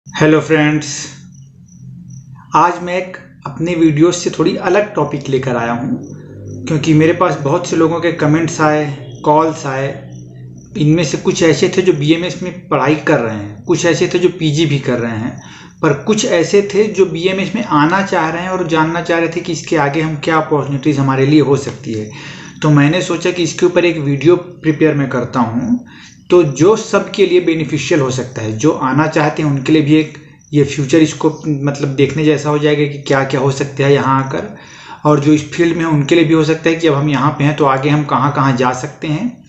Hello friends, आज मैं एक अपने वीडियो से थोड़ी अलग टॉपिक लेकर आया हूँ क्योंकि मेरे पास बहुत से लोगों के कमेंट्स आए, कॉल्स आए। इनमें से कुछ ऐसे थे जो बीएमएस में पढ़ाई कर रहे हैं, कुछ ऐसे थे जो पीजी भी कर रहे हैं, पर कुछ ऐसे थे जो बीएमएस में आना चाह रहे हैं और जानना चाह रहे थे कि इसके आगे हम क्या अपॉर्चुनिटीज़ हमारे लिए हो सकती है। तो मैंने सोचा कि इसके ऊपर एक वीडियो प्रिपेयर मैं करता हूँ तो जो सबके लिए बेनिफिशियल हो सकता है। जो आना चाहते हैं उनके लिए भी एक ये फ्यूचर इसको मतलब देखने जैसा हो जाएगा कि क्या क्या हो सकता है यहाँ आकर, और जो इस फील्ड में है उनके लिए भी हो सकता है कि अब हम यहाँ पे हैं तो आगे हम कहाँ कहाँ जा सकते हैं,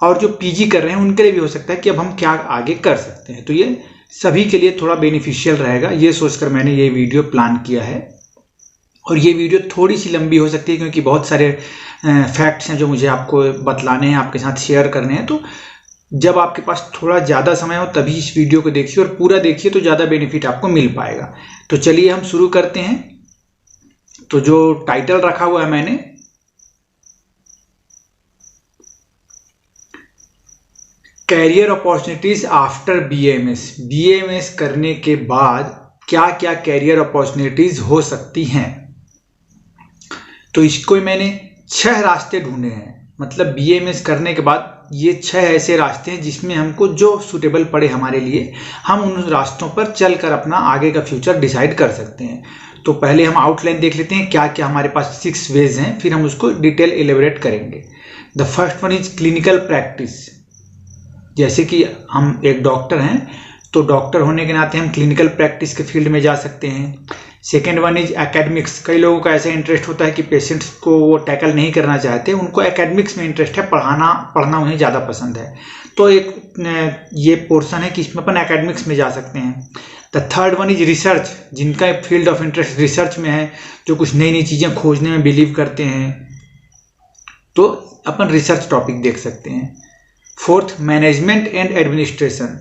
और जो पीजी कर रहे हैं उनके लिए भी हो सकता है कि अब हम क्या आगे कर सकते हैं। तो ये सभी के लिए थोड़ा बेनिफिशियल रहेगा, ये सोचकर मैंने ये वीडियो प्लान किया है। और ये वीडियो थोड़ी सी लंबी हो सकती है क्योंकि बहुत सारे फैक्ट्स हैं जो मुझे आपको बतलाने हैं, आपके साथ शेयर करने हैं। तो जब आपके पास थोड़ा ज़्यादा समय हो तभी इस वीडियो को देखिए और पूरा देखिए तो ज़्यादा बेनिफिट आपको मिल पाएगा। तो चलिए हम शुरू करते हैं। तो जो टाइटल रखा हुआ है मैंने, career opportunities after BMS, BMS करने के बाद क्या क्या कैरियर अपॉर्चुनिटीज हो सकती हैं। तो इसको मैंने 6 रास्ते ढूंढे हैं। मतलब बीएमएस करने के बाद ये 6 ऐसे रास्ते हैं जिसमें हमको जो सूटेबल पड़े हमारे लिए, हम उन रास्तों पर चलकर अपना आगे का फ्यूचर डिसाइड कर सकते हैं। तो पहले हम आउटलाइन देख लेते हैं क्या क्या हमारे पास 6 वेज हैं, फिर हम उसको डिटेल एलिबरेट करेंगे। The first one is clinical practice. जैसे कि हम एक डॉक्टर हैं तो डॉक्टर होने के नाते हम क्लिनिकल प्रैक्टिस के फील्ड में जा सकते हैं। Second one is academics. कई लोगों का ऐसा इंटरेस्ट होता है कि पेशेंट्स को वो टैकल नहीं करना चाहते, उनको एकेडमिक्स में इंटरेस्ट है, पढ़ना उन्हें ज़्यादा पसंद है। तो एक ये पोर्शन है कि इसमें अपन एकेडमिक्स में जा सकते हैं। The third one is research. जिनका फील्ड ऑफ इंटरेस्ट रिसर्च में है, जो कुछ नई नई चीज़ें खोजने में बिलीव करते हैं, तो अपन रिसर्च टॉपिक देख सकते हैं। Fourth, management and administration.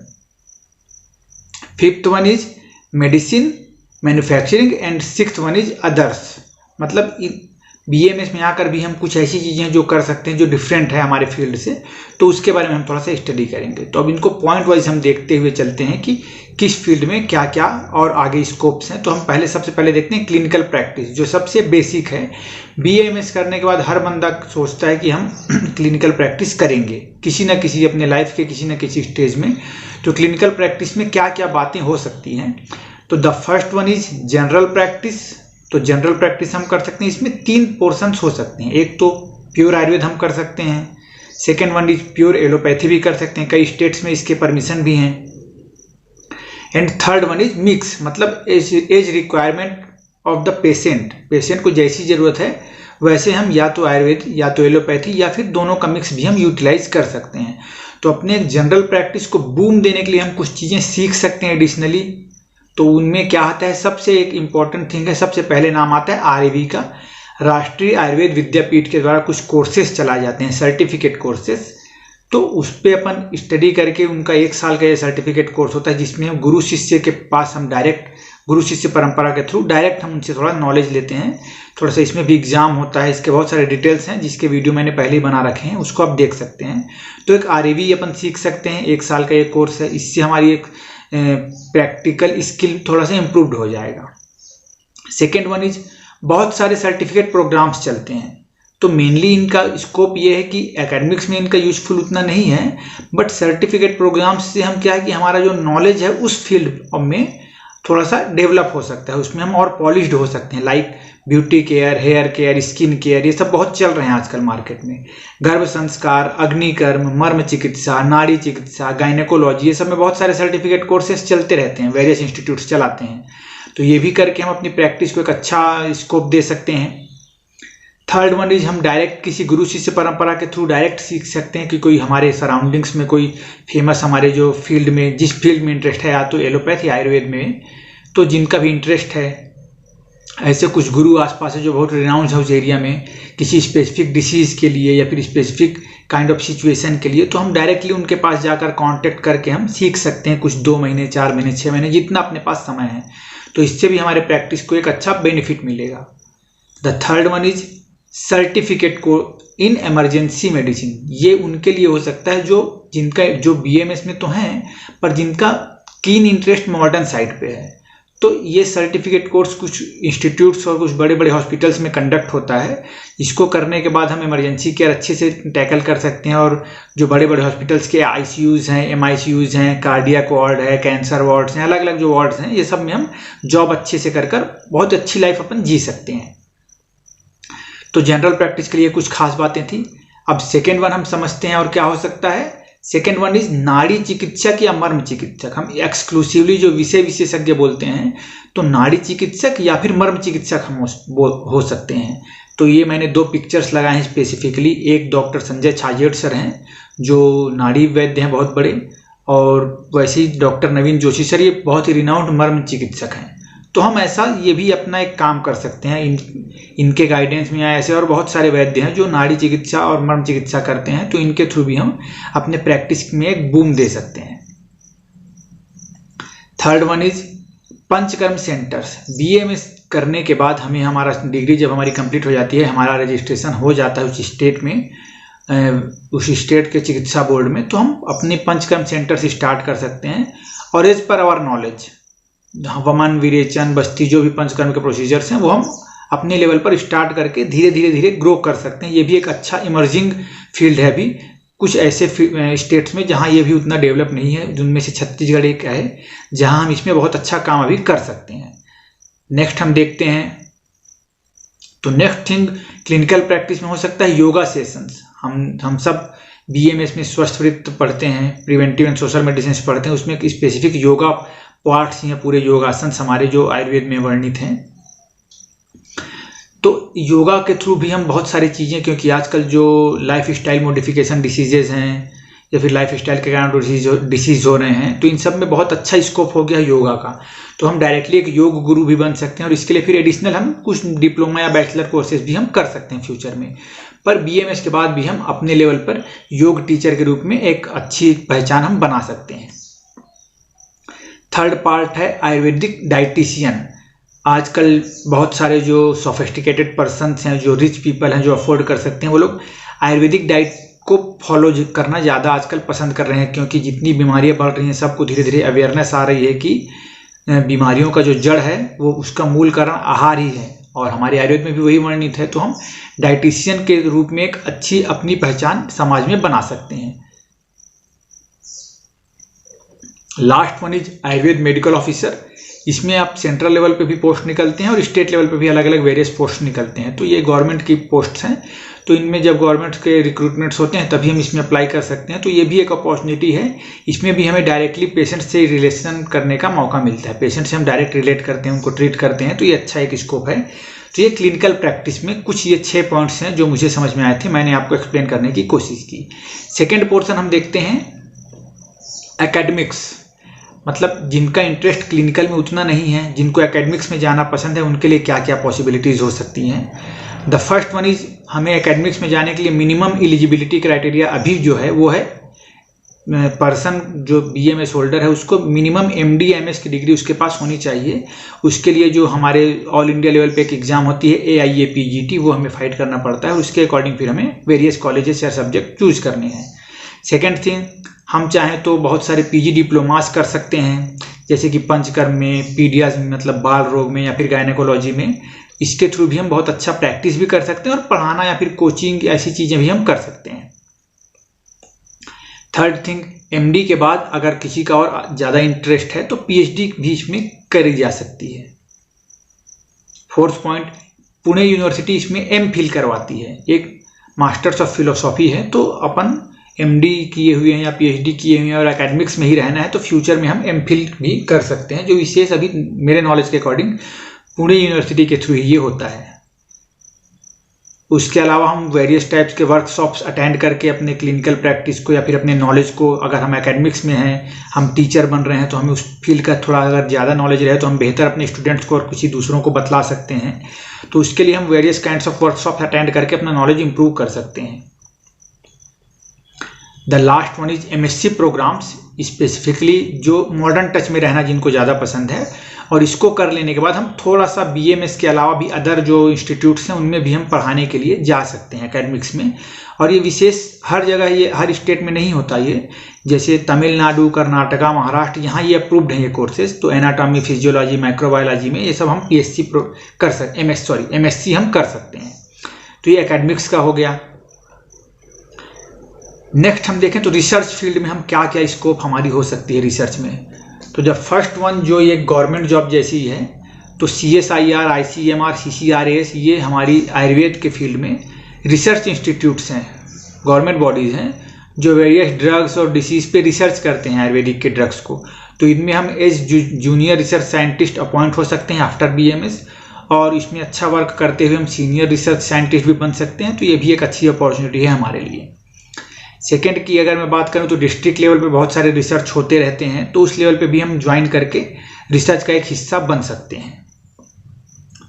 Fifth one is medicine, manufacturing and sixth one is others. मतलब बीएमएस में आकर भी हम कुछ ऐसी चीज़ें जो कर सकते हैं जो डिफरेंट है हमारे फील्ड से, तो उसके बारे में हम थोड़ा सा स्टडी करेंगे। तो अब इनको पॉइंट वाइज हम देखते हुए चलते हैं कि किस फील्ड में क्या क्या और आगे स्कोप्स हैं। तो हम सबसे पहले देखते हैं क्लिनिकल प्रैक्टिस, जो सबसे बेसिक है। बीएमएस करने के बाद हर बंदा सोचता है कि हम क्लिनिकल प्रैक्टिस करेंगे किसी न किसी अपने लाइफ के किसी न किसी स्टेज में। तो क्लिनिकल प्रैक्टिस में क्या क्या बातें हो सकती हैं। तो the first one is general practice. तो जनरल प्रैक्टिस हम कर सकते हैं, इसमें 3 पोर्शंस हो सकते हैं। एक तो प्योर आयुर्वेद हम कर सकते हैं, second one is pure allopathy भी कर सकते हैं, कई स्टेट्स में इसके परमिशन भी हैं, and third one is mix. मतलब as requirement of the patient, patient को जैसी ज़रूरत है वैसे हम या तो आयुर्वेद या तो एलोपैथी या फिर दोनों का मिक्स भी हम यूटिलाइज कर सकते हैं। तो अपने जनरल प्रैक्टिस को बूम देने के लिए हम कुछ चीज़ें सीख सकते हैं एडिशनली। तो उनमें क्या आता है, सबसे एक इम्पॉर्टेंट थिंग है, सबसे पहले नाम आता है आरएवी का। राष्ट्रीय आयुर्वेद विद्यापीठ के द्वारा कुछ कोर्सेज चलाए जाते हैं, सर्टिफिकेट कोर्सेज। तो उस पर अपन स्टडी करके उनका 1 साल का ये सर्टिफिकेट कोर्स होता है जिसमें हम गुरु शिष्य के पास हम डायरेक्ट गुरु शिष्य परंपरा के थ्रू डायरेक्ट हम उनसे थोड़ा नॉलेज लेते हैं। थोड़ा सा इसमें भी एग्जाम होता है, इसके बहुत सारे डिटेल्स हैं जिसके वीडियो मैंने पहले ही बना रखे हैं, उसको आप देख सकते हैं। तो एक आरएवी अपन सीख सकते हैं, 1 साल का ये कोर्स है। इससे हमारी एक प्रैक्टिकल स्किल थोड़ा सा इम्प्रूव्ड हो जाएगा। सेकेंड वन इज बहुत सारे सर्टिफिकेट प्रोग्राम्स चलते हैं। तो मेनली इनका स्कोप ये है कि एकेडमिक्स में इनका यूजफुल उतना नहीं है, बट सर्टिफिकेट प्रोग्राम्स से हम क्या है कि हमारा जो नॉलेज है उस फील्ड में थोड़ा सा डेवलप हो सकता है, उसमें हम और पॉलिश्ड हो सकते हैं। Like beauty care, hair care, skin care, ये सब बहुत चल रहे हैं आजकल मार्केट में। गर्भ संस्कार, अग्निकर्म, मर्म चिकित्सा, नाड़ी चिकित्सा, गायनेकोलॉजी, ये सब में बहुत सारे सर्टिफिकेट कोर्सेज चलते रहते हैं, वेरियस इंस्टीट्यूट्स चलाते हैं। तो ये भी करके हम अपनी प्रैक्टिस को एक अच्छा स्कोप दे सकते हैं। थर्ड वन इज हम डायरेक्ट किसी गुरु शिष्य परंपरा के थ्रू डायरेक्ट सीख सकते हैं कि कोई हमारे सराउंडिंग्स में कोई फेमस हमारे जो फील्ड में जिस फील्ड में इंटरेस्ट है, या तो एलोपैथी आयुर्वेद में, तो जिनका भी इंटरेस्ट है, ऐसे कुछ गुरु आसपास है जो बहुत रिनाउंड है उस एरिया में किसी स्पेसिफिक डिसीज़ के लिए या फिर स्पेसिफिक काइंड ऑफ सिचुएशन के लिए, तो हम डायरेक्टली उनके पास जाकर कांटेक्ट करके हम सीख सकते हैं कुछ 2 महीने, 4 महीने, 6 महीने, जितना अपने पास समय है। तो इससे भी हमारे प्रैक्टिस को एक अच्छा बेनिफिट मिलेगा। The third one is certificate को इन इमरजेंसी मेडिसिन। ये उनके लिए हो सकता है जो बीएमएस में तो हैं पर जिनका कीन इंटरेस्ट मॉडर्न साइड पे है। तो ये सर्टिफिकेट कोर्स कुछ इंस्टीट्यूट्स और कुछ बड़े बड़े हॉस्पिटल्स में कंडक्ट होता है। इसको करने के बाद हम इमरजेंसी केयर अच्छे से टैकल कर सकते हैं, और जो बड़े बड़े हॉस्पिटल्स के ICUs हैं, MICUs हैं, कार्डियक वार्ड है, कैंसर वार्ड्स हैं, अलग अलग जो वार्ड्स हैं, ये सब में हम जॉब अच्छे से कर बहुत अच्छी लाइफ अपन जी सकते हैं। तो जनरल प्रैक्टिस के लिए कुछ खास बातें थी। अब सेकेंड वन हम समझते हैं और क्या हो सकता है। सेकेंड वन इज नाड़ी चिकित्सक या मर्म चिकित्सक। हम एक्सक्लूसिवली जो विषय विशेषज्ञ बोलते हैं, तो नाड़ी चिकित्सक या फिर मर्म चिकित्सक हम हो सकते हैं। तो ये मैंने 2 पिक्चर्स लगाए हैं स्पेसिफिकली। एक डॉक्टर संजय छाजेड़ सर हैं जो नाड़ी वैद्य हैं बहुत बड़े, और वैसे ही डॉक्टर नवीन जोशी सर, ये बहुत ही रिनाउंड मर्म चिकित्सक हैं। तो हम ऐसा ये भी अपना एक काम कर सकते हैं इनके गाइडेंस में। ऐसे और बहुत सारे वैद्य हैं जो नाड़ी चिकित्सा और मर्म चिकित्सा करते हैं, तो इनके थ्रू भी हम अपने प्रैक्टिस में एक बूम दे सकते हैं। Third one is panchakarma centres. BAMS करने के बाद हमें हमारा डिग्री जब हमारी कंप्लीट हो जाती है, हमारा रजिस्ट्रेशन हो जाता है उस स्टेट में, उस स्टेट के चिकित्सा बोर्ड में, तो हम अपने पंचकर्म सेंटर्स स्टार्ट कर सकते हैं। और एज पर आवर नॉलेज, वमन, विरेचन, बस्ती, जो भी पंचकर्म के प्रोसीजर्स हैं वो हम अपने लेवल पर स्टार्ट करके धीरे धीरे ग्रो कर सकते हैं। ये भी एक अच्छा इमर्जिंग फील्ड है। अभी कुछ ऐसे स्टेट्स में जहाँ ये भी उतना डेवलप नहीं है, जिनमें से छत्तीसगढ़ एक है जहाँ हम इसमें बहुत अच्छा काम अभी कर सकते हैं। नेक्स्ट हम देखते हैं, तो नेक्स्ट थिंग क्लिनिकल प्रैक्टिस में हो सकता है योगा सेशंस। हम सब BAMS में स्वस्थ वृत्त पढ़ते हैं, प्रिवेंटिव एंड सोशल मेडिसिन पढ़ते हैं, उसमें एक स्पेसिफिक योगा पार्ट्स हैं, पूरे योगासन हमारे जो आयुर्वेद में वर्णित हैं। तो योगा के थ्रू भी हम बहुत सारी चीज़ें, क्योंकि आजकल जो लाइफ स्टाइल मॉडिफिकेशन डिसीजेज हैं या फिर लाइफ स्टाइल के कारण डिसीज हो रहे हैं, तो इन सब में बहुत अच्छा स्कोप हो गया योगा का। तो हम डायरेक्टली एक योग गुरु भी बन सकते हैं, और इसके लिए फिर एडिशनल हम कुछ डिप्लोमा या बैचलर कोर्सेज भी हम कर सकते हैं फ्यूचर में। पर BAMS के बाद भी हम अपने लेवल पर योग टीचर के रूप में एक अच्छी पहचान हम बना सकते हैं। थर्ड पार्ट है आयुर्वेदिक डाइटिशियन। आजकल बहुत सारे जो सोफिस्टिकेटेड पर्सन्स हैं, जो रिच पीपल हैं, जो अफोर्ड कर सकते हैं, वो लोग आयुर्वेदिक डाइट को फॉलो करना ज़्यादा आजकल पसंद कर रहे हैं, क्योंकि जितनी बीमारियां बढ़ रही हैं सबको धीरे धीरे अवेयरनेस आ रही है कि बीमारियों का जो जड़ है वो उसका मूल कारण आहार ही है, और हमारे आयुर्वेद में भी वही वर्णित है। तो हम डाइटिशियन के रूप में एक अच्छी अपनी पहचान समाज में बना सकते हैं। Last one is Ayurveda medical officer. इसमें आप सेंट्रल लेवल पे भी पोस्ट निकलते हैं और स्टेट लेवल पे भी अलग अलग वेरियस पोस्ट निकलते हैं। तो ये गवर्नमेंट की पोस्ट हैं, तो इनमें जब गवर्नमेंट के रिक्रूटमेंट्स होते हैं तभी हम इसमें अप्लाई कर सकते हैं। तो ये भी एक अपॉर्चुनिटी है। इसमें भी हमें डायरेक्टली पेशेंट से रिलेशन करने का मौका मिलता है, पेशेंट से हम डायरेक्ट रिलेट करते हैं, उनको ट्रीट करते हैं। तो ये अच्छा एक स्कोप है। तो ये क्लिनिकल प्रैक्टिस में कुछ ये 6 पॉइंट्स हैं जो मुझे समझ में आए थे, मैंने आपको एक्सप्लेन करने की कोशिश की। सेकेंड पोर्शन हम देखते हैं एकेडमिक्स, मतलब जिनका इंटरेस्ट क्लिनिकल में उतना नहीं है, जिनको एकेडमिक्स में जाना पसंद है, उनके लिए क्या क्या पॉसिबिलिटीज़ हो सकती हैं। द फर्स्ट वन इज, हमें एकेडमिक्स में जाने के लिए मिनिमम एलिजिबिलिटी क्राइटेरिया अभी जो है वो है पर्सन जो BAMS होल्डर है उसको मिनिमम MD MS की डिग्री उसके पास होनी चाहिए। उसके लिए जो हमारे ऑल इंडिया लेवल पे एक एग्जाम होती है AIAPGT, वो हमें फाइट करना पड़ता है। उसके अकॉर्डिंग फिर हमें वेरियस कॉलेजेस या सब्जेक्ट चूज करने हैं। सेकेंड थिंग, हम चाहें तो बहुत सारे PG डिप्लोमास कर सकते हैं, जैसे कि पंचकर्म में, पीडियाज में मतलब बाल रोग में, या फिर गायनेकोलॉजी में। इसके थ्रू भी हम बहुत अच्छा प्रैक्टिस भी कर सकते हैं, और पढ़ाना या फिर कोचिंग ऐसी चीज़ें भी हम कर सकते हैं। थर्ड थिंग, MD के बाद अगर किसी का और ज़्यादा इंटरेस्ट है तो PhD भी इसमें करी जा सकती है। फोर्थ पॉइंट, पुणे यूनिवर्सिटी इसमें MPhil करवाती है, एक मास्टर्स ऑफ फिलोसॉफी है। तो अपन MD किए हुए हैं या PhD किए हुए हैं और एकेडमिक्स में ही रहना है तो फ्यूचर में हम MPhil भी कर सकते हैं, जो विशेष अभी मेरे नॉलेज के अकॉर्डिंग पुणे यूनिवर्सिटी के थ्रू ये होता है। उसके अलावा हम वेरियस टाइप्स के वर्कशॉप्स अटेंड करके अपने क्लिनिकल प्रैक्टिस को या फिर अपने नॉलेज को, अगर हम एकेडमिक्स में हैं, हम टीचर बन रहे हैं, तो हमें उस फील्ड का थोड़ा अगर ज़्यादा नॉलेज रहे तो हम बेहतर अपने स्टूडेंट्स को और किसी दूसरों को बतला सकते हैं। तो उसके लिए हम various kinds of workshop attend करके अपना नॉलेज इंप्रूव कर सकते हैं। The last one is MSc programs, specifically जो मॉडर्न टच में रहना जिनको ज़्यादा पसंद है और इसको कर लेने के बाद हम थोड़ा सा BAMS के अलावा भी अदर जो इंस्टीट्यूट्स हैं उनमें भी हम पढ़ाने के लिए जा सकते हैं एकेडमिक्स में। और ये विशेष हर जगह, ये हर स्टेट में नहीं होता ये, जैसे तमिलनाडु, कर्नाटका, महाराष्ट्र, यहाँ ये अप्रूव्ड हैं ये कोर्सेज। तो एनाटॉमी, फिजियोलॉजी, माइक्रोबायोलॉजी में ये सब हम PSc कर सकते, MSc हम कर सकते हैं। तो ये एकेडमिक्स का हो गया। नेक्स्ट हम देखें तो रिसर्च फील्ड में हम क्या क्या स्कोप हमारी हो सकती है रिसर्च में। तो जब फर्स्ट वन जो ये गवर्नमेंट जॉब जैसी है, तो CSIR, ICMR, CCRAS ये हमारी आयुर्वेद के फील्ड में रिसर्च इंस्टीट्यूट्स हैं, गवर्नमेंट बॉडीज़ हैं जो वेरियस ड्रग्स और डिसीज़ पे रिसर्च करते हैं आयुर्वेदिक के ड्रग्स को। तो इनमें हम as junior research scientist appoint हो सकते हैं आफ्टर BMS, और इसमें अच्छा वर्क करते हुए हम सीनियर रिसर्च साइंटिस्ट भी बन सकते हैं। तो ये भी एक अच्छी अपॉर्चुनिटी है हमारे लिए। सेकेंड की अगर मैं बात करूं तो डिस्ट्रिक्ट लेवल पे बहुत सारे रिसर्च होते रहते हैं, तो उस लेवल पे भी हम ज्वाइन करके रिसर्च का एक हिस्सा बन सकते हैं।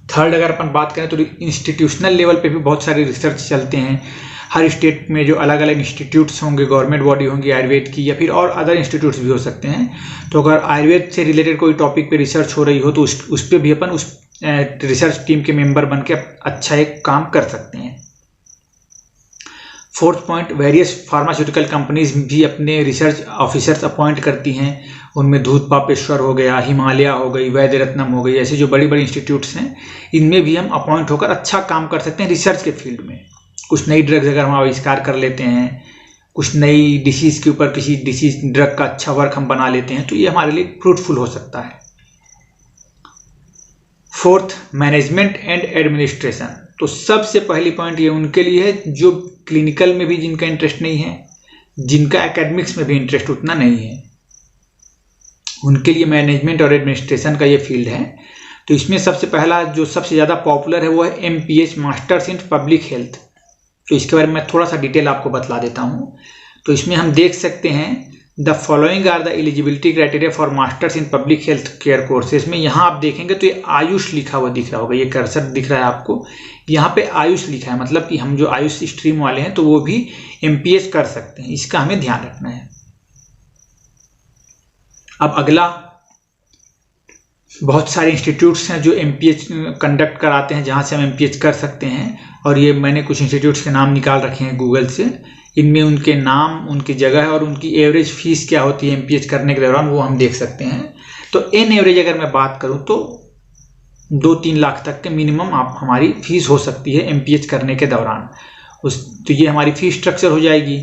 थर्ड अगर अपन बात करें तो इंस्टीट्यूशनल लेवल पे भी बहुत सारे रिसर्च चलते हैं। हर स्टेट में जो अलग अलग इंस्टीट्यूट्स होंगे, गवर्नमेंट बॉडी होंगी आयुर्वेद की, या फिर और अदर इंस्टीट्यूट्स भी हो सकते हैं। तो अगर आयुर्वेद से रिलेटेड कोई टॉपिक पे रिसर्च हो रही हो तो उस पर भी अपन उस रिसर्च टीम के मेंबर बन के अच्छा एक काम कर सकते हैं। Fourth point, various pharmaceutical companies भी अपने रिसर्च ऑफिसर्स अपॉइंट करती हैं। उनमें दूध पापेश्वर हो गया, हिमालय हो गई, वैद्य रत्नम हो गई, ऐसे जो बड़ी बड़ी इंस्टीट्यूट्स हैं इनमें भी हम अपॉइंट होकर अच्छा काम कर सकते हैं रिसर्च के फील्ड में। कुछ नई ड्रग्स अगर हम आविष्कार कर लेते हैं, कुछ नई डिसीज़ के ऊपर किसी डिसीज ड्रग का अच्छा वर्क हम बना लेते हैं, तो ये हमारे लिए फ्रूटफुल हो सकता है। Fourth, management and administration. तो सबसे पहली पॉइंट ये उनके लिए है जो क्लिनिकल में भी जिनका इंटरेस्ट नहीं है, जिनका एकेडमिक्स में भी इंटरेस्ट उतना नहीं है, उनके लिए मैनेजमेंट और एडमिनिस्ट्रेशन का ये फील्ड है। तो इसमें सबसे पहला जो सबसे ज़्यादा पॉपुलर है वो है MPH, masters in public health. तो इसके बारे में मैं थोड़ा सा डिटेल आपको बतला देता हूँ। तो इसमें हम देख सकते हैं the following are the eligibility criteria for masters in public health care courses में यहाँ आप देखेंगे तो ये आयुष लिखा हुआ दिख रहा होगा, ये कर्सर दिख रहा है आपको, यहाँ पे आयुष लिखा है, मतलब कि हम जो आयुष स्ट्रीम वाले हैं तो वो भी MPH कर सकते हैं, इसका हमें ध्यान रखना है। अब अगला, बहुत सारे इंस्टीट्यूट्स हैं जो MPH कंडक्ट कराते हैं, जहाँ से हम MPH कर सकते हैं, और ये मैंने कुछ इंस्टीट्यूट्स के नाम निकाल रखे हैं गूगल से। इनमें उनके नाम, उनकी जगह और उनकी एवरेज फीस क्या होती है MPH करने के दौरान वो हम देख सकते हैं। तो इन एवरेज अगर मैं बात करूं तो 2-3 लाख तक के मिनिमम आप हमारी फीस हो सकती है MPH करने के दौरान। तो ये हमारी फीस स्ट्रक्चर हो जाएगी।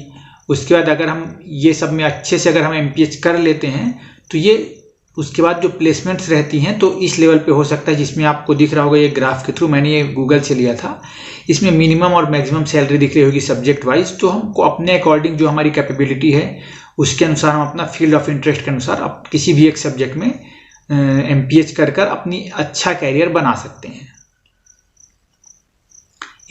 उसके बाद अगर हम ये सब में अच्छे से अगर हम MPH कर लेते हैं तो ये उसके बाद जो प्लेसमेंट्स रहती हैं तो इस लेवल पे हो सकता है, जिसमें आपको दिख रहा होगा ये ग्राफ के थ्रू, मैंने ये गूगल से लिया था। इसमें मिनिमम और मैक्सिमम सैलरी दिख रही होगी सब्जेक्ट वाइज। तो हमको अपने अकॉर्डिंग जो हमारी कैपेबिलिटी है उसके अनुसार हम अपना फील्ड ऑफ इंटरेस्ट के अनुसार आप किसी भी एक सब्जेक्ट में MPH कर अपनी अच्छा कैरियर बना सकते हैं।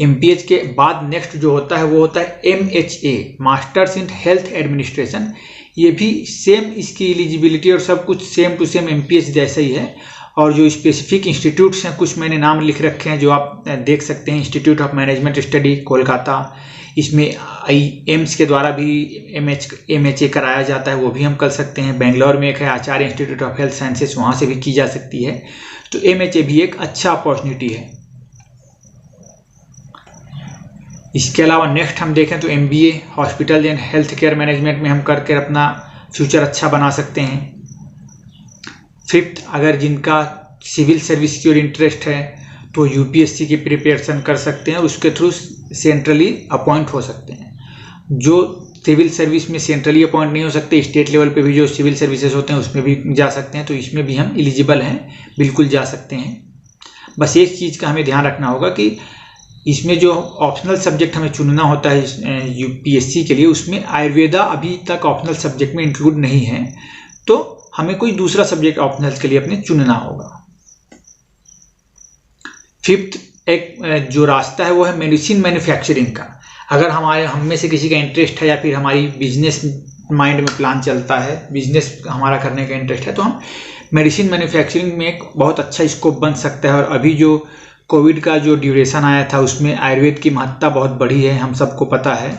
MPH के बाद नेक्स्ट जो होता है वो होता है MHA, masters in health administration. ये भी सेम, इसकी एलिजिबिलिटी और सब कुछ सेम टू सेम MPH जैसा ही है। और जो स्पेसिफिक इंस्टीट्यूट्स हैं कुछ मैंने नाम लिख रखे हैं जो आप देख सकते हैं। Institute of management study Kolkata, इसमें एम्स के द्वारा भी MHA कराया जाता है, वो भी हम कर सकते हैं। बेंगलोर में एक है आचार्य इंस्टीट्यूट ऑफ हेल्थ साइंसेस, वहाँ से भी की जा सकती है। तो MHA भी एक अच्छा अपॉर्चुनिटी है। इसके अलावा नेक्स्ट हम देखें तो MBA, hospital and health care management में हम करके अपना फ्यूचर अच्छा बना सकते हैं। फिफ्थ, अगर जिनका सिविल सर्विस की ओर इंटरेस्ट है तो UPSC की प्रिपरेशन कर सकते हैं, उसके थ्रू सेंट्रली अपॉइंट हो सकते हैं। जो सिविल सर्विस में सेंट्रली अपॉइंट नहीं हो सकते, स्टेट लेवल पे भी जो सिविल सर्विसेज होते हैं उसमें भी जा सकते हैं। तो इसमें भी हम एलिजिबल हैं, बिल्कुल जा सकते हैं। बस एक चीज़ का हमें ध्यान रखना होगा कि इसमें जो ऑप्शनल सब्जेक्ट हमें चुनना होता है UPSC के लिए, उसमें आयुर्वेदा अभी तक ऑप्शनल सब्जेक्ट में इंक्लूड नहीं है। तो हमें कोई दूसरा सब्जेक्ट ऑप्शनल के लिए अपने चुनना होगा। फिफ्थ, एक जो रास्ता है वो है मेडिसिन मैन्युफैक्चरिंग का। अगर हम में से किसी का इंटरेस्ट है या फिर हमारी बिजनेस माइंड में प्लान चलता है, बिजनेस हमारा करने का इंटरेस्ट है, तो हम मेडिसिन मैन्युफैक्चरिंग में एक बहुत अच्छा स्कोप बन सकता है। और अभी जो कोविड का जो ड्यूरेशन आया था उसमें आयुर्वेद की महत्ता बहुत बढ़ी है, हम सबको पता है।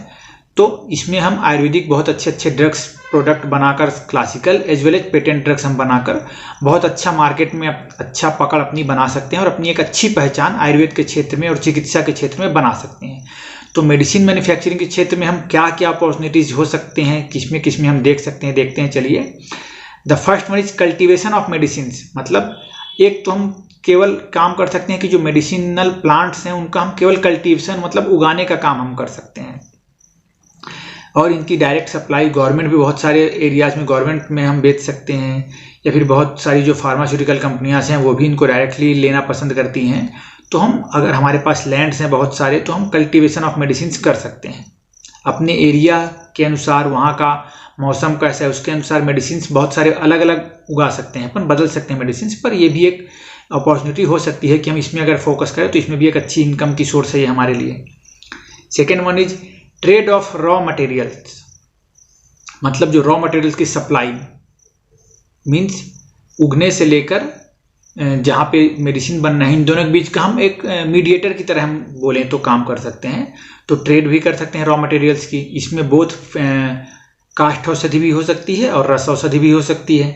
तो इसमें हम आयुर्वेदिक बहुत अच्छे अच्छे ड्रग्स प्रोडक्ट बनाकर, classical as well as patent drugs हम बनाकर बहुत अच्छा मार्केट में अच्छा पकड़ अपनी बना सकते हैं और अपनी एक अच्छी पहचान आयुर्वेद के क्षेत्र में और चिकित्सा के क्षेत्र में बना सकते हैं। तो मेडिसिन मैन्युफैक्चरिंग के क्षेत्र में हम क्या क्या अपॉर्चुनिटीज हो सकते हैं, किसमें हम देख सकते हैं, देखते हैं चलिए। The first one is cultivation of medicine. मतलब एक तो हम केवल काम कर सकते हैं कि जो मेडिसिनल प्लांट्स हैं उनका हम केवल कल्टीवेशन मतलब उगाने का काम हम कर सकते हैं, और इनकी डायरेक्ट सप्लाई गवर्नमेंट भी बहुत सारे एरियाज में गवर्नमेंट में हम बेच सकते हैं, या फिर बहुत सारी जो फार्मास्यूटिकल कंपनियां हैं वो भी इनको डायरेक्टली लेना पसंद करती हैं। तो हम अगर हमारे पास लैंड्स हैं बहुत सारे तो हम कल्टीवेशन ऑफ मेडिसिन कर सकते हैं अपने एरिया के अनुसार, वहाँ का मौसम कैसा है उसके अनुसार मेडिसिन बहुत सारे अलग अलग उगा सकते हैं, अपन बदल सकते हैं मेडिसिन पर। ये भी एक अपॉर्चुनिटी हो सकती है कि हम इसमें अगर फोकस करें तो इसमें भी एक अच्छी इनकम की सोर्स है ये हमारे लिए। Second one is trade off raw materials. मतलब जो रॉ मटेरियल्स की सप्लाई मीन्स उगने से लेकर जहाँ पे मेडिसिन बनना है, इन दोनों के बीच का हम एक मीडिएटर की तरह हम बोलें तो काम कर सकते हैं। तो ट्रेड भी कर सकते हैं रॉ मटेरियल्स की। इसमें बोथ काष्ठ औषधि भी हो सकती है और रस औषधि भी हो सकती है।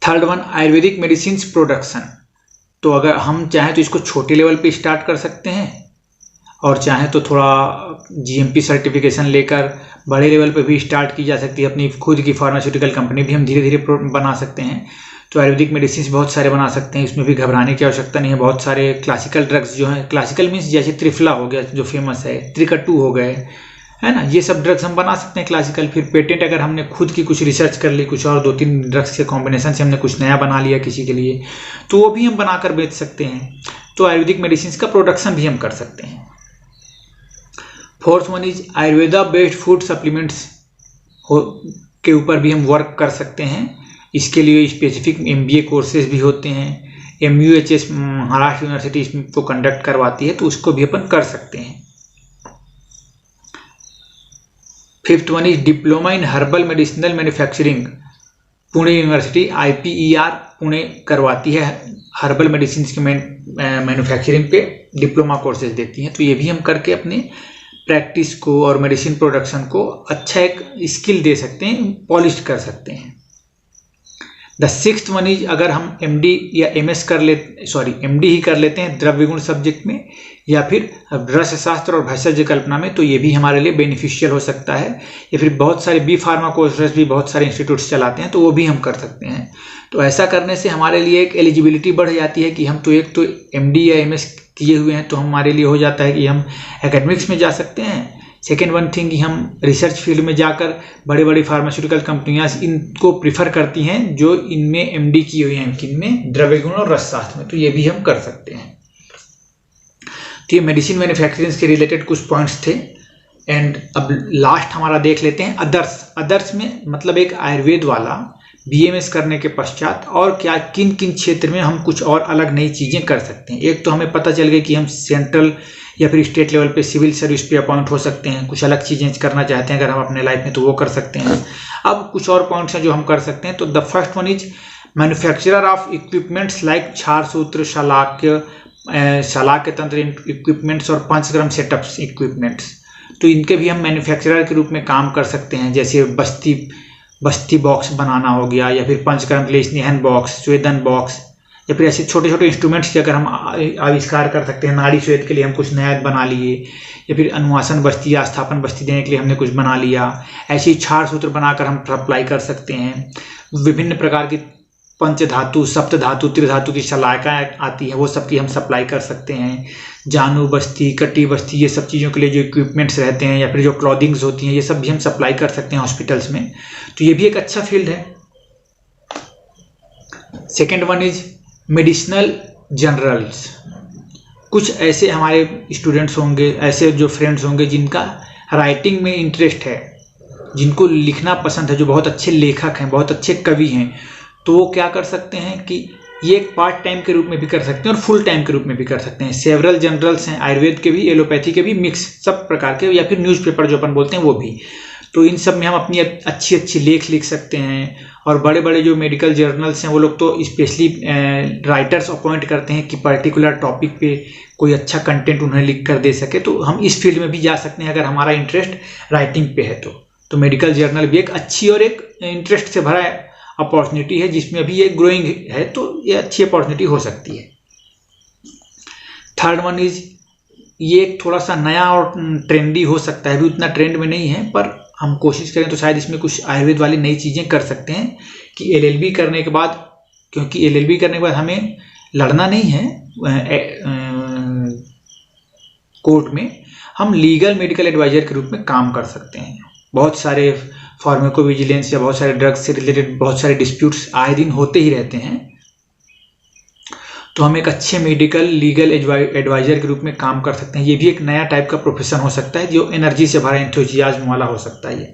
Third one Ayurvedic medicine production. तो अगर हम चाहें तो इसको छोटे लेवल पे स्टार्ट कर सकते हैं और चाहें तो थोड़ा जीएमपी सर्टिफिकेशन लेकर बड़े लेवल पे भी स्टार्ट की जा सकती है। अपनी खुद की फार्मास्यूटिकल कंपनी भी हम धीरे धीरे बना सकते हैं। तो आयुर्वेदिक मेडिसिन बहुत सारे बना सकते हैं, इसमें भी घबराने की आवश्यकता नहीं है। बहुत सारे क्लासिकल ड्रग्स जो हैं, क्लासिकल मीन्स जैसे त्रिफला हो गया जो फेमस है, त्रिकट्टू हो गए, है ना, ये सब ड्रग्स हम बना सकते हैं क्लासिकल। फिर पेटेंट अगर हमने खुद की कुछ रिसर्च कर ली, कुछ और 2-3 ड्रग्स के कॉम्बिनेशन से हमने कुछ नया बना लिया किसी के लिए, तो वो भी हम बनाकर बेच सकते हैं। तो आयुर्वेदिक मेडिसिन का प्रोडक्शन भी हम कर सकते हैं। Fourth one is Ayurveda based food supplements के ऊपर भी हम वर्क कर सकते हैं। इसके लिए स्पेसिफिक MBA कोर्सेज भी होते हैं। MUHS महाराष्ट्र यूनिवर्सिटी इसको कंडक्ट करवाती है, तो उसको भी अपन कर सकते हैं। Fifth one is diploma in herbal medicinal manufacturing. Pune university IPER Pune करवाती है, हर्बल मेडिसिन के मैन्युफैक्चरिंग पे डिप्लोमा कोर्सेज देती हैं। तो ये भी हम करके अपने प्रैक्टिस को और मेडिसिन प्रोडक्शन को अच्छा एक स्किल दे सकते हैं, पॉलिश कर सकते हैं। द सिक्स्थ वन इज अगर हम MD या MS MD ही कर लेते हैं द्रव्य गुण सब्जेक्ट में या फिर रस शास्त्र और भैषज कल्पना में, तो ये भी हमारे लिए बेनिफिशियल हो सकता है। या फिर बहुत सारे B फार्मा कोर्सेज भी बहुत सारे इंस्टीट्यूट्स चलाते हैं, तो वो भी हम कर सकते हैं। तो ऐसा करने से हमारे लिए एक एलिजिबिलिटी बढ़ जाती है कि हम तो एक तो MD या MS किए हुए हैं, तो हमारे लिए हो जाता है कि हम एकेडमिक्स में जा सकते हैं। सेकेंड वन थिंग कि हम रिसर्च फील्ड में जाकर बड़े बड़े फार्मास्यूटिकल कंपनियां इनको प्रीफर करती हैं जो इनमें MD की हुई हैं, किनमें द्रव्य गुण और रसशास्त्र में, तो ये भी हम कर सकते हैं। तो ये मेडिसिन मैन्युफैक्चरिंग के रिलेटेड कुछ पॉइंट्स थे। एंड अब लास्ट हमारा देख लेते हैं अदर्स। अदर्स में मतलब एक आयुर्वेद वाला BMS करने के पश्चात और क्या किन किन क्षेत्र में हम कुछ और अलग नई चीज़ें कर सकते हैं। एक तो हमें पता चल गई कि हम सेंट्रल या फिर स्टेट लेवल पे सिविल सर्विस पे अपॉइंट हो सकते हैं, कुछ अलग चीज़ें करना चाहते हैं अगर हम अपने लाइफ में तो वो कर सकते हैं। अब कुछ और पॉइंट्स हैं जो हम कर सकते हैं। तो the first one is manufacturer of equipments like क्षार सूत्र, शलाक्य तंत्र इक्विपमेंट्स और पंचक्रम सेटअप्स इक्विपमेंट्स। तो इनके भी हम मैन्युफैक्चरर के रूप में काम कर सकते हैं, जैसे बस्ती बॉक्स बनाना हो गया, या फिर पंचक्रम के लिए स्नेहन बॉक्स, स्वेदन बॉक्स, या फिर ऐसे छोटे छोटे इंस्ट्रूमेंट्स के अगर हम आविष्कार कर सकते हैं। नाड़ी स्वेद के लिए हम कुछ नया बना लिए, या फिर अनुवासन बस्ती या स्थापन बस्ती देने के लिए हमने कुछ बना लिया। ऐसे ही क्षार सूत्र बनाकर हम सप्लाई कर सकते हैं। विभिन्न प्रकार की पंच धातु, सप्त धातु, त्रिधातु की शलाका आती है, वो सब की हम सप्लाई कर सकते हैं। जानू बस्ती, कटी बस्ती, ये सब चीज़ों के लिए जो इक्विपमेंट्स रहते हैं या फिर जो क्लॉथिंग्स होती हैं, ये सब भी हम सप्लाई कर सकते हैं हॉस्पिटल्स में। तो ये भी एक अच्छा फील्ड है। Second one is medicinal journals. कुछ ऐसे हमारे स्टूडेंट्स होंगे, ऐसे जो फ्रेंड्स होंगे जिनका राइटिंग में इंटरेस्ट है, जिनको लिखना पसंद है, जो बहुत अच्छे लेखक हैं, बहुत अच्छे कवि हैं, तो वो क्या कर सकते हैं कि ये एक पार्ट टाइम के रूप में भी कर सकते हैं और फुल टाइम के रूप में भी कर सकते हैं। सेवरल जर्नल्स हैं, आयुर्वेद के भी, एलोपैथी के भी, मिक्स सब प्रकार के, या फिर न्यूज़पेपर जो अपन बोलते हैं वो भी। तो इन सब में हम अपनी अच्छी अच्छी लेख लिख सकते हैं। और बड़े बड़े जो मेडिकल जर्नल्स हैं वो लोग तो स्पेशली राइटर्स अपॉइंट करते हैं कि पर्टिकुलर टॉपिक पे कोई अच्छा कंटेंट उन्हें लिख कर दे सके। तो हम इस फील्ड में भी जा सकते हैं अगर हमारा इंटरेस्ट राइटिंग पे है तो तो मेडिकल जर्नल भी एक अच्छी और एक इंटरेस्ट से भरा अपॉर्चुनिटी है, जिसमें अभी ये ग्रोइंग है, तो ये अच्छी अपॉर्चुनिटी हो सकती है। थर्ड वन इज, ये एक थोड़ा सा नया और ट्रेंडी हो सकता है, अभी उतना ट्रेंड में नहीं है, पर हम कोशिश करें तो शायद इसमें कुछ आयुर्वेद वाली नई चीज़ें कर सकते हैं कि एलएलबी करने के बाद, क्योंकि एलएलबी करने के बाद हमें लड़ना नहीं है कोर्ट में, हम लीगल मेडिकल एडवाइजर के रूप में काम कर सकते हैं। बहुत सारे फार्माकोविजिलेंस या बहुत सारे ड्रग्स से रिलेटेड बहुत सारे डिस्प्यूट्स आए दिन होते ही रहते हैं, तो हम एक अच्छे मेडिकल लीगल एडवाइजर के रूप में काम कर सकते हैं। ये भी एक नया टाइप का प्रोफेशन हो सकता है जो एनर्जी से भरा, एंथुजियाज्म वाला हो सकता है ये।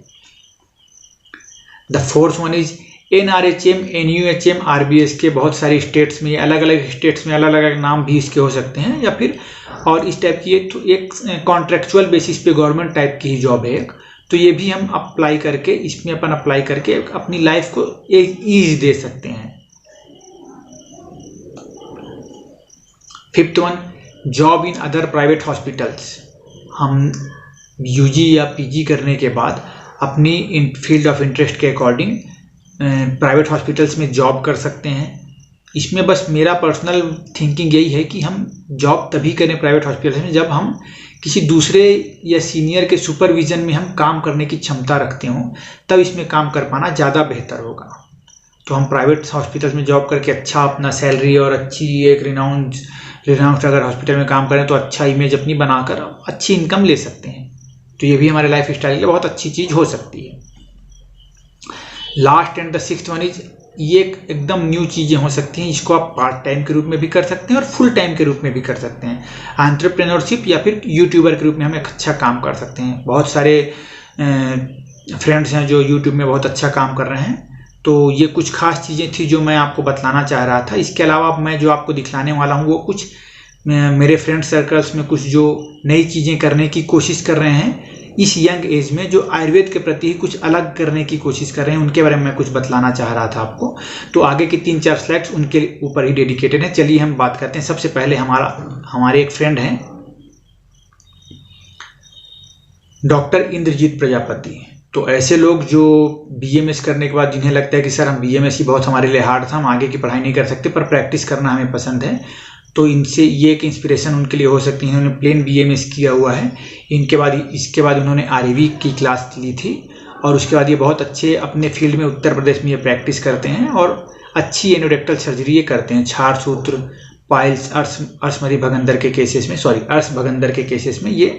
The fourth one is NRHM, NUHM, RBS के बहुत सारे स्टेट्स में, अलग अलग स्टेट्स में अलग अलग नाम भी इसके हो सकते हैं, या फिर और इस टाइप की एक कॉन्ट्रेक्चुअल बेसिस पे गवर्नमेंट टाइप की ही जॉब है एक, तो ये भी हम अप्लाई करके, इसमें अपन अप्लाई करके अपनी लाइफ को एक ईज दे सकते हैं। Fifth one, job in other private hospitals. हम यूजी या पीजी करने के बाद अपनी फील्ड ऑफ इंटरेस्ट के अकॉर्डिंग प्राइवेट हॉस्पिटल्स में जॉब कर सकते हैं। इसमें बस मेरा पर्सनल थिंकिंग यही है कि हम जॉब तभी करें प्राइवेट हॉस्पिटल्स में जब हम किसी दूसरे या सीनियर के सुपरविजन में हम काम करने की क्षमता रखते हों, तब इसमें काम कर पाना ज़्यादा बेहतर होगा। तो हम प्राइवेट हॉस्पिटल्स में जॉब करके अच्छा अपना सैलरी और अच्छी एक रिनाउंड अगर हॉस्पिटल में काम करें तो अच्छा इमेज अपनी बनाकर अच्छी इनकम ले सकते हैं। तो ये भी हमारे लाइफ स्टाइल के लिए बहुत अच्छी चीज़ हो सकती है। Last and the sixth one is, ये एकदम न्यू चीज़ें हो सकती हैं, इसको आप पार्ट टाइम के रूप में भी कर सकते हैं और फुल टाइम के रूप में भी कर सकते हैं। एंटरप्रेन्योरशिप या फिर यूट्यूबर के रूप में हम एक अच्छा काम कर सकते हैं। बहुत सारे फ्रेंड्स हैं जो यूट्यूब में बहुत अच्छा काम कर रहे हैं। तो ये कुछ खास चीज़ें थी जो मैं आपको बतलाना चाह रहा था। इसके अलावा मैं जो आपको दिखलाने वाला हूँ वो कुछ मेरे फ्रेंड सर्कल्स में कुछ जो नई चीज़ें करने की कोशिश कर रहे हैं इस यंग एज में, जो आयुर्वेद के प्रति कुछ अलग करने की कोशिश कर रहे हैं, उनके बारे में मैं कुछ बतलाना चाह रहा था आपको। तो आगे की 3-4 स्लाइड्स उनके ऊपर ही डेडिकेटेड हैं। चलिए हम बात करते हैं। सबसे पहले हमारे एक फ्रेंड हैं डॉक्टर इंद्रजीत प्रजापति। तो ऐसे लोग जो बीएमएस करने के बाद जिन्हें लगता है कि सर हम बीएमएस ही बहुत हमारे लिए हार्ड था, हम आगे की पढ़ाई नहीं कर सकते, पर प्रैक्टिस करना हमें पसंद है, तो इनसे ये एक इंस्पिरेशन उनके लिए हो सकती है। इन्होंने प्लेन बीएमएस किया हुआ है, इसके बाद उन्होंने आरवी की क्लास ली थी, और उसके बाद ये बहुत अच्छे अपने फील्ड में उत्तर प्रदेश में ये प्रैक्टिस करते हैं और अच्छी एनोरेक्टल सर्जरी ये करते हैं। छार सूत्र, पाइल्स, अर्श भगंदर के केसेस में ये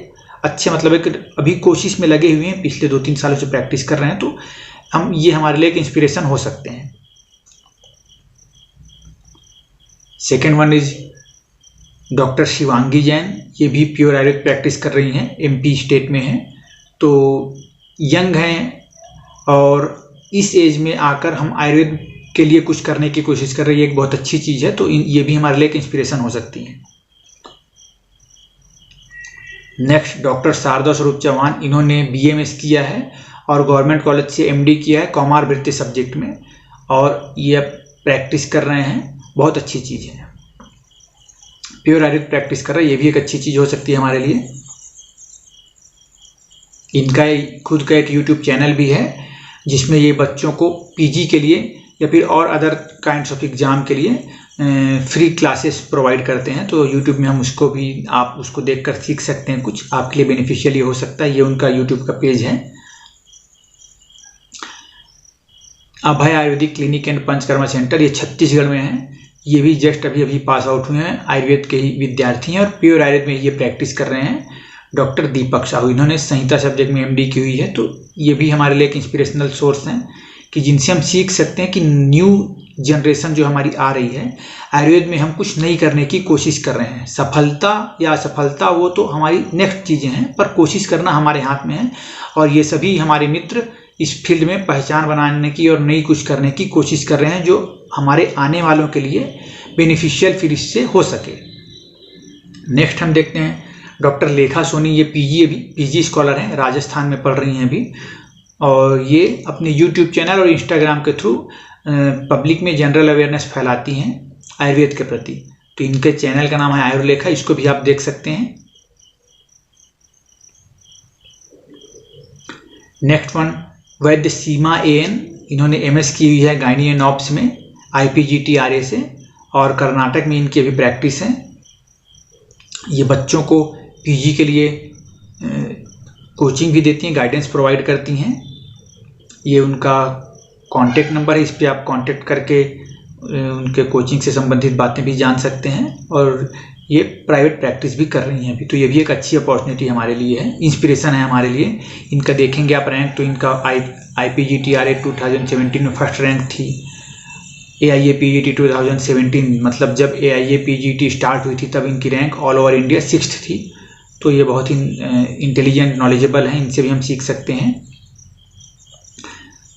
अच्छे, मतलब एक अभी कोशिश में लगे हुए हैं, पिछले 2-3 सालों से प्रैक्टिस कर रहे हैं। तो ये हमारे लिए एक इंस्पिरेशन हो सकते हैं। Second one is doctor Shivangi Jain. ये भी प्योर आयुर्वेद प्रैक्टिस कर रही हैं, एमपी स्टेट में हैं। तो यंग हैं और इस एज में आकर हम आयुर्वेद के लिए कुछ करने की कोशिश कर रही है, एक बहुत अच्छी चीज़ है। तो ये भी हमारे लिए एक इंस्पिरेशन हो सकती है। Next doctor Shardaswaroop Chauhan. इन्होंने बीएमएस किया है और गवर्नमेंट कॉलेज से एमडी किया है कौमार वृत्ति सब्जेक्ट में, और ये प्रैक्टिस कर रहे हैं, बहुत अच्छी चीज़ है। प्योर आयुर्वेद प्रैक्टिस कर रहा है, ये भी एक अच्छी चीज़ हो सकती है हमारे लिए। इनका खुद का एक यूट्यूब चैनल भी है जिसमें ये बच्चों को पीजी के लिए या फिर और अदर काइंड्स ऑफ एग्जाम के लिए फ्री क्लासेस प्रोवाइड करते हैं। तो यूट्यूब में आप उसको देखकर सीख सकते हैं, कुछ आपके लिए बेनिफिशियल हो सकता है। ये उनका यूट्यूब का पेज है। Abhay Ayurvedic clinic and Panchakarma centre, ये छत्तीसगढ़ में है। ये भी जस्ट अभी पास आउट हुए हैं, आयुर्वेद के ही विद्यार्थी हैं और प्योर आयुर्वेद में ये प्रैक्टिस कर रहे हैं। डॉक्टर दीपक साहू, इन्होंने संहिता सब्जेक्ट में एमडी की हुई है। तो ये भी हमारे लिए एक इंस्पिरेशनल सोर्स हैं कि जिनसे हम सीख सकते हैं कि न्यू जनरेशन जो हमारी आ रही है, आयुर्वेद में हम कुछ नई करने की कोशिश कर रहे हैं। सफलता या असफलता वो तो हमारी नेक्स्ट चीज़ें हैं, पर कोशिश करना हमारे हाथ में है। और ये सभी हमारे मित्र इस फील्ड में पहचान बनाने की और नई कुछ करने की कोशिश कर रहे हैं जो हमारे आने वालों के लिए बेनिफिशियल फिर इससे हो सके। नेक्स्ट हम देखते हैं डॉक्टर लेखा सोनी। ये पीजी स्कॉलर हैं, राजस्थान में पढ़ रही हैं अभी, और ये अपने यूट्यूब चैनल और इंस्टाग्राम के थ्रू पब्लिक में जनरल अवेयरनेस फैलाती हैं आयुर्वेद के प्रति। तो इनके चैनल का नाम है आयुर्लेखा, इसको भी आप देख सकते हैं। Next one Vaidya Seema AN, इन्होंने MS की हुई है गायनी एंड ऑप्स में IPGTRA से, और कर्नाटक में इनकी अभी प्रैक्टिस है। ये बच्चों को PG के लिए कोचिंग भी देती हैं, गाइडेंस प्रोवाइड करती हैं। ये उनका कॉन्टेक्ट नंबर है, इस पर आप कॉन्टेक्ट करके उनके कोचिंग से संबंधित बातें भी जान सकते हैं, और ये प्राइवेट प्रैक्टिस भी कर रही हैं अभी। तो ये भी एक अच्छी अपॉर्चुनिटी हमारे लिए है, इंस्पिरेशन है हमारे लिए। इनका देखेंगे आप रैंक तो इनका IPGTRA 2017 में फर्स्ट रैंक थी। AIA-PGT 2017 मतलब जब AIA-PGT स्टार्ट हुई थी तब इनकी rank all over India 6th थी। तो ये बहुत ही इंटेलिजेंट, नॉलेजेबल हैं, इनसे भी हम सीख सकते हैं।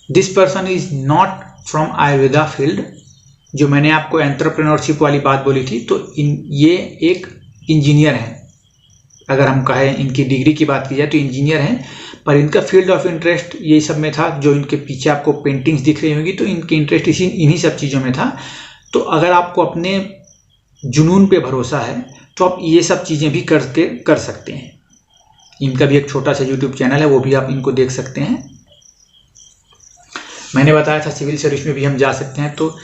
This person is not from Ayurveda field. जो मैंने आपको एंटरप्रेन्योरशिप वाली बात बोली थी, तो ये एक इंजीनियर हैं। अगर हम कहें इनकी डिग्री की बात की जाए तो इंजीनियर हैं, पर इनका फील्ड ऑफ इंटरेस्ट ये सब में था। जो इनके पीछे आपको पेंटिंग्स दिख रही होंगी तो इनकी इंटरेस्ट इन्हीं सब चीज़ों में था। तो अगर आपको अपने जुनून पे भरोसा है तो आप ये सब चीज़ें भी कर सकते हैं। इनका भी एक छोटा सा यूट्यूब चैनल है, वो भी आप इनको देख सकते हैं। मैंने बताया था सिविल सर्विस में भी हम जा सकते हैं। तो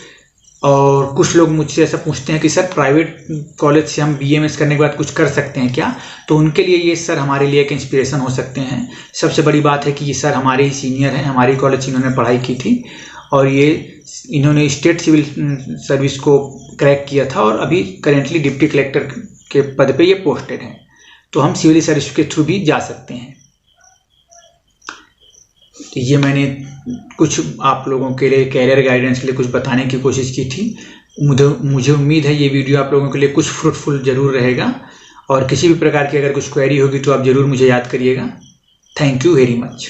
और कुछ लोग मुझसे ऐसा पूछते हैं कि सर प्राइवेट कॉलेज से हम BAMS करने के बाद कुछ कर सकते हैं क्या? तो उनके लिए ये सर हमारे लिए एक इंस्पिरेशन हो सकते हैं। सबसे बड़ी बात है कि ये सर हमारे ही सीनियर हैं, हमारी कॉलेज से इन्होंने पढ़ाई की थी, और इन्होंने स्टेट सिविल सर्विस को क्रैक किया था, और अभी करेंटली डिप्टी कलेक्टर के पद पे ये पोस्टेड हैं। तो हम सिविल सर्विस के थ्रू भी जा सकते हैं। तो ये मैंने कुछ आप लोगों के लिए कैरियर गाइडेंस के लिए कुछ बताने की कोशिश की थी। मुझे उम्मीद है ये वीडियो आप लोगों के लिए कुछ फ्रूटफुल जरूर रहेगा, और किसी भी प्रकार की अगर कुछ क्वेरी होगी तो आप ज़रूर मुझे याद करिएगा। Thank you very much.